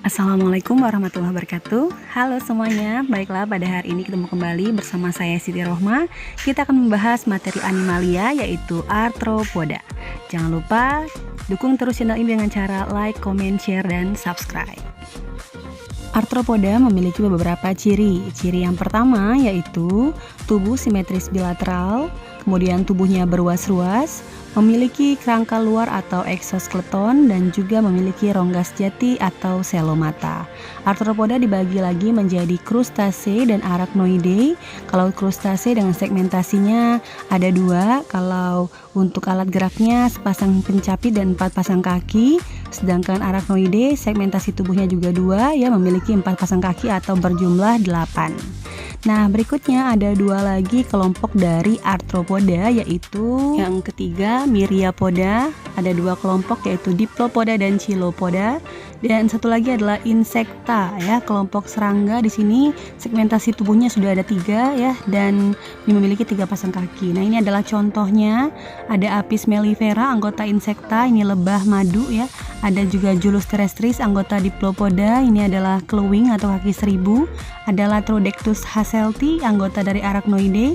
Assalamualaikum warahmatullahi wabarakatuh. Halo semuanya, baiklah pada hari ini ketemu kembali bersama saya Siti Rohma. Kita akan membahas materi animalia yaitu Arthropoda. Jangan lupa dukung terus channel ini dengan cara like, comment, share, dan subscribe. Arthropoda memiliki beberapa ciri. Ciri yang pertama yaitu tubuh simetris bilateral, kemudian tubuhnya berruas-ruas, memiliki kerangka luar atau eksoskeleton, dan juga memiliki rongga sejati atau selomata. Arthropoda dibagi lagi menjadi krustase dan arachnoide. Kalau krustase dengan segmentasinya ada dua, kalau untuk alat geraknya sepasang pencapit dan 4 pasang kaki. Sedangkan arachnoide segmentasi tubuhnya juga dua, ya, memiliki 4 pasang kaki atau berjumlah 8. Nah, berikutnya ada dua lagi kelompok dari arthropoda, yaitu yang ketiga Myriapoda. Ada dua kelompok yaitu Diplopoda dan Chilopoda. Dan satu lagi adalah Insecta, ya, kelompok serangga. Di sini segmentasi tubuhnya sudah ada 3, ya, dan memiliki 3 pasang kaki. Nah, ini adalah contohnya. Ada Apis mellifera, anggota Insecta, ini lebah madu, ya. Ada juga Julus terrestris, anggota Diplopoda, ini adalah keluwing atau kaki seribu. Ada Latrodectus hasselti, anggota dari Arachnoide.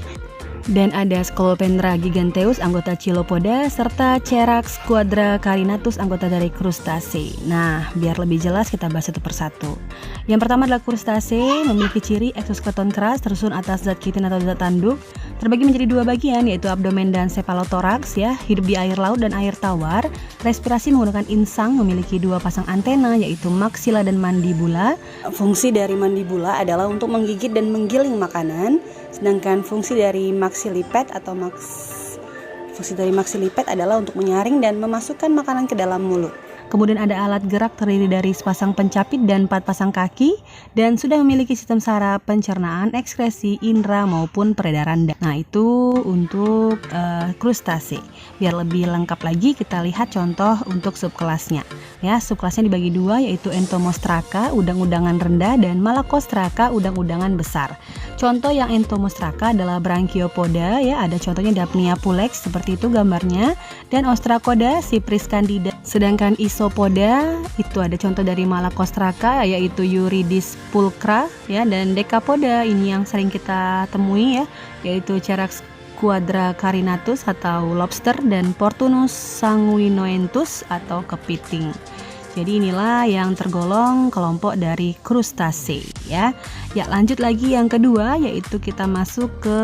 Dan ada Scolopendra giganteus, anggota Chilopoda, serta Cherax quadracarinatus, anggota dari krustase. Nah, biar lebih jelas kita bahas satu persatu. Yang pertama adalah krustase, memiliki ciri eksoskeleton keras tersusun atas zat kitin atau zat tanduk. Terbagi menjadi dua bagian, yaitu abdomen dan cephalothorax, ya, hidup di air laut dan air tawar. Respirasi menggunakan insang, memiliki 2 pasang antena, yaitu maksila dan mandibula. Fungsi dari mandibula adalah untuk menggigit dan menggiling makanan, sedangkan fungsi dari maxilliped adalah untuk menyaring dan memasukkan makanan ke dalam mulut. Kemudian ada alat gerak terdiri dari sepasang pencapit dan 4 pasang kaki, dan sudah memiliki sistem saraf, pencernaan, ekskresi, indera maupun peredaran darah. Nah, itu untuk krustase. Biar lebih lengkap lagi kita lihat contoh untuk subkelasnya. Ya, subkelasnya dibagi dua, yaitu Entomostraka, udang-udangan rendah, dan Malacostraka, udang-udangan besar. Contoh yang Entomostraka adalah Branchiopoda, ya, ada contohnya Daphnia pulex seperti itu gambarnya, dan Ostracoda, Cypris candida. Sedangkan Isopoda itu ada contoh dari Malacostraka, yaitu Eurydice pulchra, ya, dan Decapoda ini yang sering kita temui, ya, yaitu Cherax quadracarinatus atau lobster, dan Portunus sanguinoentus atau kepiting. Jadi inilah yang tergolong kelompok dari krustase, ya. Ya, lanjut lagi yang kedua, yaitu kita masuk ke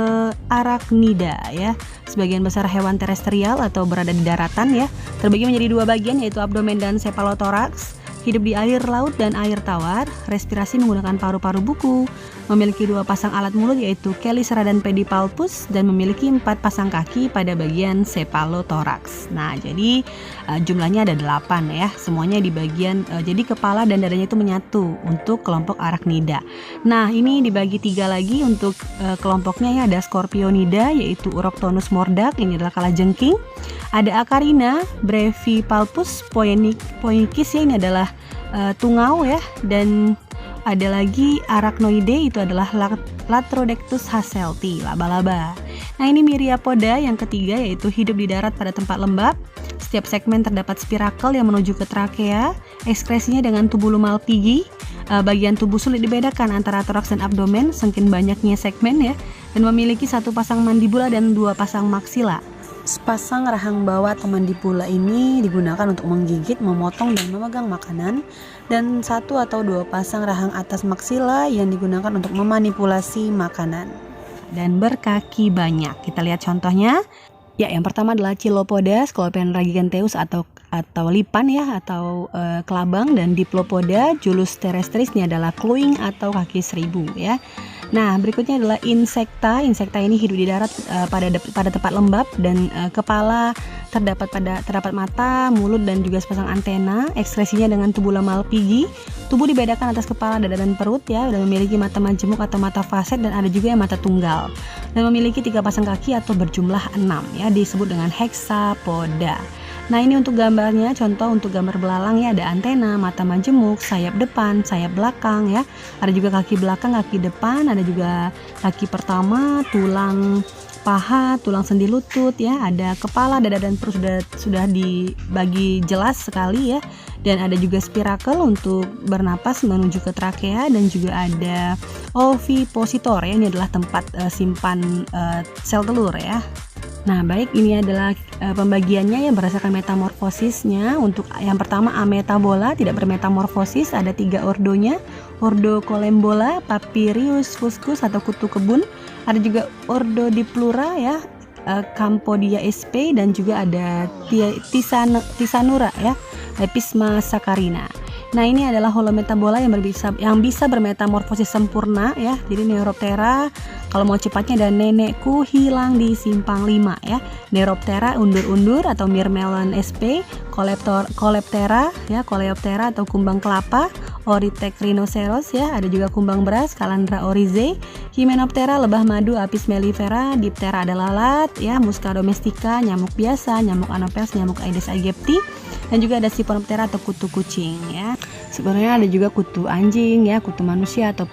arachnida, ya. Sebagian besar hewan terestrial atau berada di daratan, ya. Terbagi menjadi dua bagian, yaitu abdomen dan cephalothorax. Hidup di air laut dan air tawar. Respirasi menggunakan paru-paru buku. Memiliki 2 pasang alat mulut, yaitu Chelicera dan Pedipalpus, dan memiliki 4 pasang kaki pada bagian cephalothorax. Nah, jadi jumlahnya ada 8, ya. Semuanya di bagian, jadi kepala dan dadanya itu menyatu untuk kelompok arachnida. Nah, ini dibagi 3 lagi untuk kelompoknya, ya. Ada Scorpionida, yaitu Uroctonus mordak, ini adalah kalajengking. Ada Acarina, Brevipalpus poenikis, ya, ini adalah tungau, ya. Dan ada lagi Arachnoide, itu adalah Latrodectus hasselti, laba-laba. Nah, ini Myriapoda yang ketiga, yaitu hidup di darat pada tempat lembab. Setiap segmen terdapat spirakel yang menuju ke trakea. Ekskresinya dengan tubulum malpighi. Bagian tubuh sulit dibedakan antara toraks dan abdomen, saking banyaknya segmen, ya. Dan memiliki 1 pasang mandibula dan 2 pasang maksila. Sepasang rahang bawah atau mandibula ini digunakan untuk menggigit, memotong, dan memegang makanan, dan 1 atau 2 pasang rahang atas maksila yang digunakan untuk memanipulasi makanan. Dan berkaki banyak. Kita lihat contohnya. Ya, yang pertama adalah Chilopoda, Scolopendra giganteus atau lipan, ya, atau kelabang, dan Diplopoda, Julus terrestris, ini adalah keluwing atau kaki seribu, ya. Nah, berikutnya adalah Insecta. Insecta ini hidup di darat pada tempat lembab, dan kepala terdapat mata, mulut, dan juga sepasang antena. Ekskresinya dengan tubula malpighi. Tubuh dibedakan atas kepala, dada, dan perut, ya, dan memiliki mata majemuk atau mata faset, dan ada juga yang mata tunggal. Dan memiliki 3 pasang kaki atau berjumlah 6, ya, disebut dengan hexapoda. Nah, ini untuk gambarnya, contoh untuk gambar belalang, ya, ada antena, mata majemuk, sayap depan, sayap belakang, ya. Ada juga kaki belakang, kaki depan, ada juga kaki pertama, tulang paha, tulang sendi lutut ya, ada kepala, dada dan perut sudah dibagi jelas sekali ya. dan ada juga spirakel untuk bernapas menuju ke trakea, dan juga ada ovipositor ya, ini adalah tempat simpan sel telur ya. Nah, baik, ini adalah pembagiannya ya berdasarkan metamorfosisnya. Untuk yang pertama ametabola, tidak bermetamorfosis, ada 3 ordonya. Ordo Colembola, Papirius fuscus atau kutu kebun. Ada juga ordo Diplura ya, Campodia sp, dan juga ada Tisanura ya, Lepisma saccharina. Nah, ini adalah holometabola yang bisa bermetamorfosis sempurna ya. Jadi Neuroptera, kalau mau cepatnya, dan nenekku hilang di simpang 5 ya. Neuroptera undur-undur atau Mirmelon sp, Coleoptera ya, Coleoptera atau kumbang kelapa, Orithek rhinoceros ya, ada juga kumbang beras, Calandra oryzae, Hymenoptera lebah madu, Apis mellifera, Diptera ada lalat ya, Musca domestica nyamuk biasa, nyamuk Anopheles, nyamuk Aedes aegypti, dan juga ada Siphonoptera atau kutu kucing ya. Sebenarnya ada juga kutu anjing ya, kutu manusia atau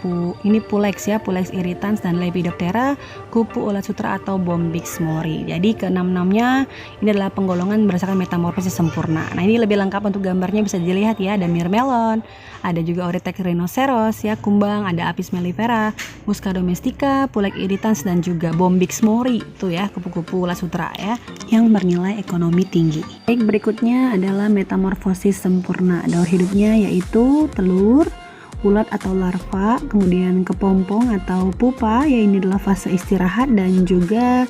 ini Pulex ya, Pulex irritans, dan Lepidoptera, kupu ulat sutra atau Bombyx mori. Jadi keenam-enamnya ini adalah penggolongan berdasarkan metamorfosis sempurna. Nah, ini lebih lengkap untuk gambarnya bisa dilihat ya, ada Mirmelon, ada juga Orithek rhinoceros ya, kumbang, ada Apis mellifera, Musca domestica, Pulex irritans, dan juga Bombyx mori itu ya, kupu-kupu ulat sutra ya, yang bernilai ekonomi tinggi. Baik, berikutnya adalah metamorfosis sempurna. Daur hidupnya yaitu telur, ulat atau larva, kemudian kepompong atau pupa ya, ini adalah fase istirahat, dan juga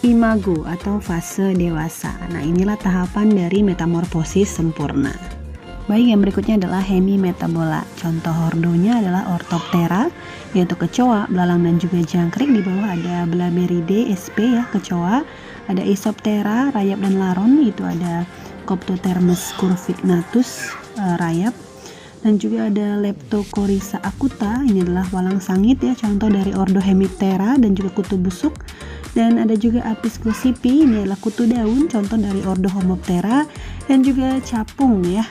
imago atau fase dewasa. Nah, inilah tahapan dari metamorfosis sempurna. Baik, yang berikutnya adalah hemimetabola. Contoh ordonya adalah Orthoptera, yaitu kecoa, belalang, dan juga jangkrik. Di bawah ada Blaberidae sp ya, kecoa. Ada Isoptera, rayap dan laron, itu ada Coptothermes curvignatus, rayap. Dan juga ada Leptocoryza acuta, ini adalah walang sangit ya, contoh dari ordo Hemiptera, dan juga kutu busuk. Dan ada juga Apis gossypi, ini adalah kutu daun, contoh dari ordo Homoptera. Dan juga capung ya,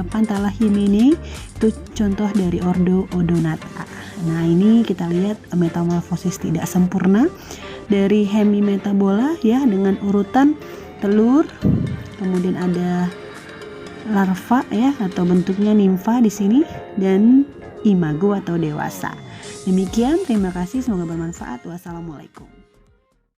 Pantala himene, itu contoh dari ordo Odonata. Nah, ini kita lihat metamorfosis tidak sempurna dari hemimetabola ya, dengan urutan telur, kemudian ada larva ya, atau bentuknya nimfa di sini, dan imago atau dewasa. Demikian, terima kasih, semoga bermanfaat. Wassalamualaikum.